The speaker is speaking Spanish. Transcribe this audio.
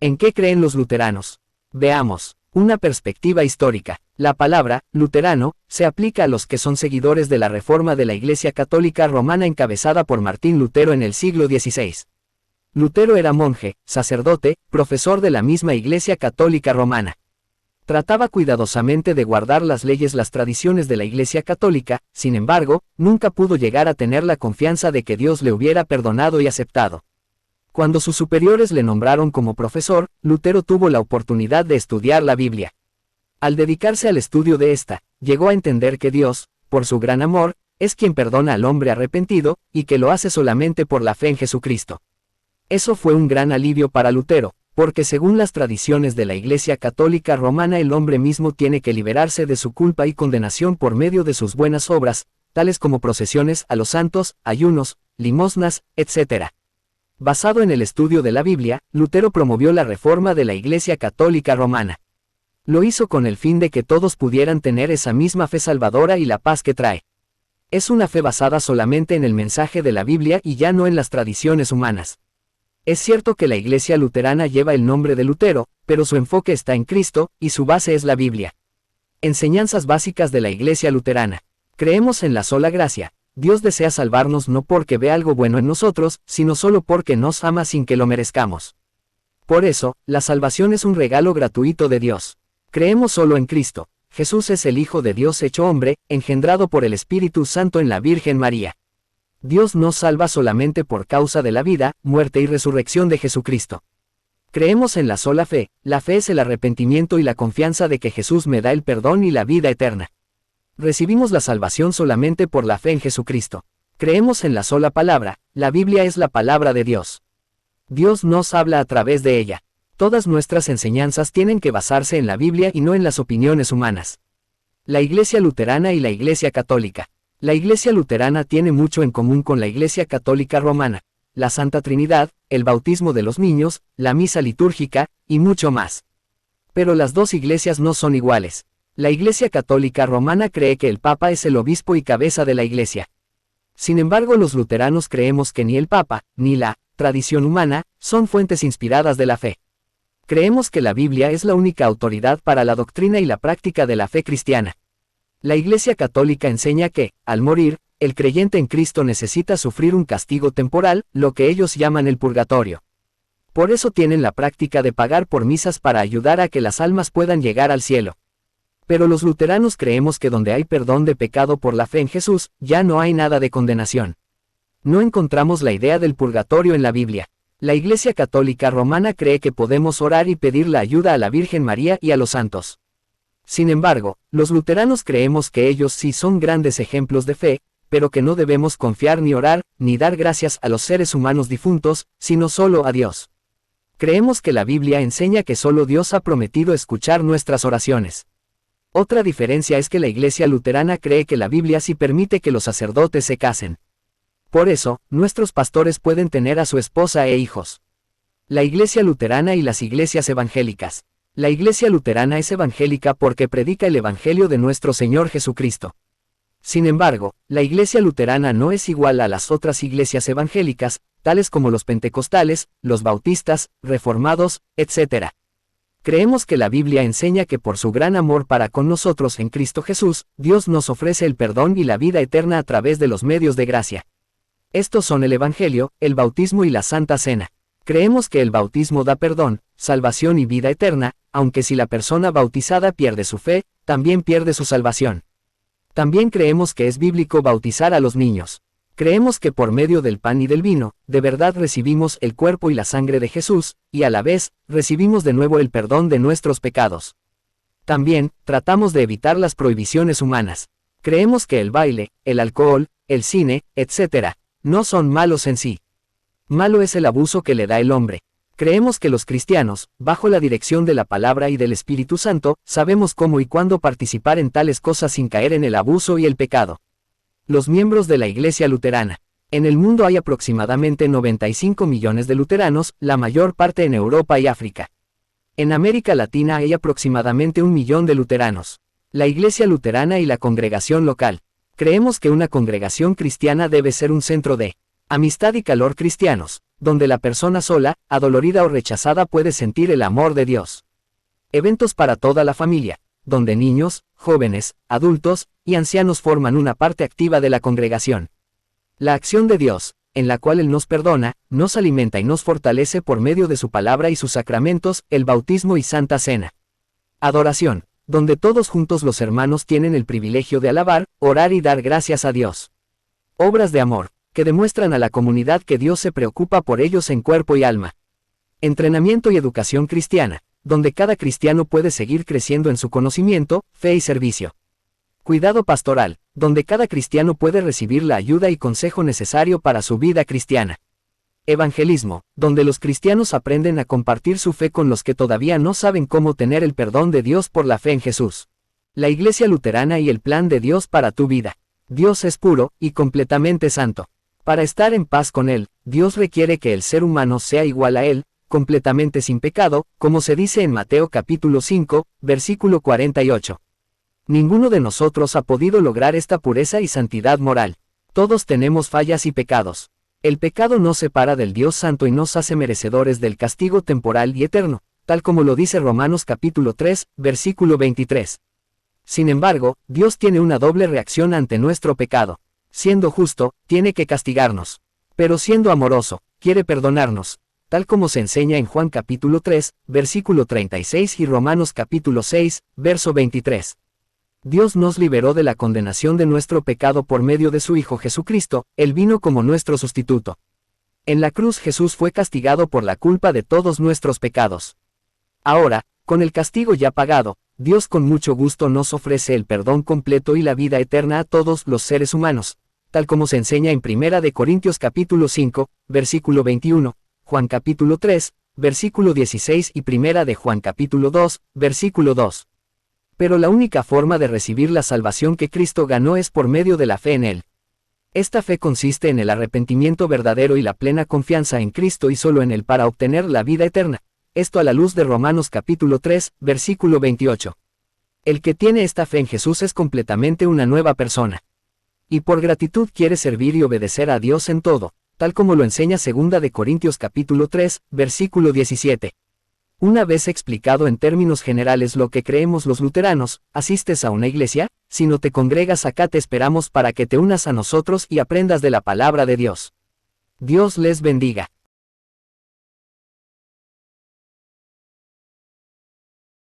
¿En qué creen los luteranos? Veamos. Una perspectiva histórica. La palabra, luterano, se aplica a los que son seguidores de la reforma de la Iglesia Católica Romana encabezada por Martín Lutero en el siglo XVI. Lutero era monje, sacerdote, profesor de la misma Iglesia Católica Romana. Trataba cuidadosamente de guardar las leyes, las tradiciones de la Iglesia Católica, sin embargo, nunca pudo llegar a tener la confianza de que Dios le hubiera perdonado y aceptado. Cuando sus superiores le nombraron como profesor, Lutero tuvo la oportunidad de estudiar la Biblia. Al dedicarse al estudio de esta, llegó a entender que Dios, por su gran amor, es quien perdona al hombre arrepentido, y que lo hace solamente por la fe en Jesucristo. Eso fue un gran alivio para Lutero, porque según las tradiciones de la Iglesia Católica Romana el hombre mismo tiene que liberarse de su culpa y condenación por medio de sus buenas obras, tales como procesiones a los santos, ayunos, limosnas, etc. Basado en el estudio de la Biblia, Lutero promovió la reforma de la Iglesia Católica Romana. Lo hizo con el fin de que todos pudieran tener esa misma fe salvadora y la paz que trae. Es una fe basada solamente en el mensaje de la Biblia y ya no en las tradiciones humanas. Es cierto que la Iglesia luterana lleva el nombre de Lutero, pero su enfoque está en Cristo, y su base es la Biblia. Enseñanzas básicas de la Iglesia luterana. Creemos en la sola gracia. Dios desea salvarnos no porque ve algo bueno en nosotros, sino solo porque nos ama sin que lo merezcamos. Por eso, la salvación es un regalo gratuito de Dios. Creemos solo en Cristo. Jesús es el Hijo de Dios hecho hombre, engendrado por el Espíritu Santo en la Virgen María. Dios nos salva solamente por causa de la vida, muerte y resurrección de Jesucristo. Creemos en la sola fe. La fe es el arrepentimiento y la confianza de que Jesús me da el perdón y la vida eterna. Recibimos la salvación solamente por la fe en Jesucristo. Creemos en la sola palabra. La Biblia es la palabra de Dios. Dios nos habla a través de ella. Todas nuestras enseñanzas tienen que basarse en la Biblia y no en las opiniones humanas. La Iglesia luterana y la Iglesia católica. La Iglesia luterana tiene mucho en común con la Iglesia Católica Romana, la Santa Trinidad, el bautismo de los niños, la misa litúrgica, y mucho más. Pero las dos iglesias no son iguales. La Iglesia Católica Romana cree que el Papa es el obispo y cabeza de la Iglesia. Sin embargo, los luteranos creemos que ni el Papa, ni la tradición humana, son fuentes inspiradas de la fe. Creemos que la Biblia es la única autoridad para la doctrina y la práctica de la fe cristiana. La Iglesia Católica enseña que, al morir, el creyente en Cristo necesita sufrir un castigo temporal, lo que ellos llaman el purgatorio. Por eso tienen la práctica de pagar por misas para ayudar a que las almas puedan llegar al cielo. Pero los luteranos creemos que donde hay perdón de pecado por la fe en Jesús, ya no hay nada de condenación. No encontramos la idea del purgatorio en la Biblia. La Iglesia Católica Romana cree que podemos orar y pedir la ayuda a la Virgen María y a los santos. Sin embargo, los luteranos creemos que ellos sí son grandes ejemplos de fe, pero que no debemos confiar ni orar, ni dar gracias a los seres humanos difuntos, sino solo a Dios. Creemos que la Biblia enseña que solo Dios ha prometido escuchar nuestras oraciones. Otra diferencia es que la Iglesia luterana cree que la Biblia sí permite que los sacerdotes se casen. Por eso, nuestros pastores pueden tener a su esposa e hijos. La Iglesia luterana y las iglesias evangélicas. La Iglesia luterana es evangélica porque predica el Evangelio de nuestro Señor Jesucristo. Sin embargo, la Iglesia luterana no es igual a las otras iglesias evangélicas, tales como los pentecostales, los bautistas, reformados, etc. Creemos que la Biblia enseña que por su gran amor para con nosotros en Cristo Jesús, Dios nos ofrece el perdón y la vida eterna a través de los medios de gracia. Estos son el Evangelio, el bautismo y la Santa Cena. Creemos que el bautismo da perdón, salvación y vida eterna, aunque si la persona bautizada pierde su fe, también pierde su salvación. También creemos que es bíblico bautizar a los niños. Creemos que por medio del pan y del vino, de verdad recibimos el cuerpo y la sangre de Jesús, y a la vez, recibimos de nuevo el perdón de nuestros pecados. También, tratamos de evitar las prohibiciones humanas. Creemos que el baile, el alcohol, el cine, etc., no son malos en sí. Malo es el abuso que le da el hombre. Creemos que los cristianos, bajo la dirección de la palabra y del Espíritu Santo, sabemos cómo y cuándo participar en tales cosas sin caer en el abuso y el pecado. Los miembros de la Iglesia luterana. En el mundo hay aproximadamente 95 millones de luteranos, la mayor parte en Europa y África. En América Latina hay aproximadamente 1 millón de luteranos. La Iglesia luterana y la congregación local. Creemos que una congregación cristiana debe ser un centro de Amistad y calor cristianos, donde la persona sola, adolorida o rechazada puede sentir el amor de Dios. Eventos para toda la familia, donde niños, jóvenes, adultos y ancianos forman una parte activa de la congregación. La acción de Dios, en la cual Él nos perdona, nos alimenta y nos fortalece por medio de su palabra y sus sacramentos, el bautismo y Santa Cena. Adoración, donde todos juntos los hermanos tienen el privilegio de alabar, orar y dar gracias a Dios. Obras de amor, que demuestran a la comunidad que Dios se preocupa por ellos en cuerpo y alma. Entrenamiento y educación cristiana, donde cada cristiano puede seguir creciendo en su conocimiento, fe y servicio. Cuidado pastoral, donde cada cristiano puede recibir la ayuda y consejo necesario para su vida cristiana. Evangelismo, donde los cristianos aprenden a compartir su fe con los que todavía no saben cómo tener el perdón de Dios por la fe en Jesús. La Iglesia Luterana y el plan de Dios para tu vida. Dios es puro y completamente santo. Para estar en paz con Él, Dios requiere que el ser humano sea igual a Él, completamente sin pecado, como se dice en Mateo capítulo 5, versículo 48. Ninguno de nosotros ha podido lograr esta pureza y santidad moral. Todos tenemos fallas y pecados. El pecado nos separa del Dios Santo y nos hace merecedores del castigo temporal y eterno, tal como lo dice Romanos capítulo 3, versículo 23. Sin embargo, Dios tiene una doble reacción ante nuestro pecado. Siendo justo, tiene que castigarnos. Pero siendo amoroso, quiere perdonarnos, tal como se enseña en Juan capítulo 3, versículo 36 y Romanos capítulo 6, verso 23. Dios nos liberó de la condenación de nuestro pecado por medio de su Hijo Jesucristo, Él vino como nuestro sustituto. En la cruz Jesús fue castigado por la culpa de todos nuestros pecados. Ahora, con el castigo ya pagado, Dios con mucho gusto nos ofrece el perdón completo y la vida eterna a todos los seres humanos, tal como se enseña en 1 Corintios capítulo 5, versículo 21, Juan capítulo 3, versículo 16 y 1 Juan capítulo 2, versículo 2. Pero la única forma de recibir la salvación que Cristo ganó es por medio de la fe en Él. Esta fe consiste en el arrepentimiento verdadero y la plena confianza en Cristo y solo en Él para obtener la vida eterna. Esto a la luz de Romanos capítulo 3, versículo 28. El que tiene esta fe en Jesús es completamente una nueva persona. Y por gratitud quiere servir y obedecer a Dios en todo, tal como lo enseña 2 Corintios capítulo 3, versículo 17. Una vez explicado en términos generales lo que creemos los luteranos, ¿asistes a una iglesia? Si no te congregas acá te esperamos para que te unas a nosotros y aprendas de la palabra de Dios. Dios les bendiga.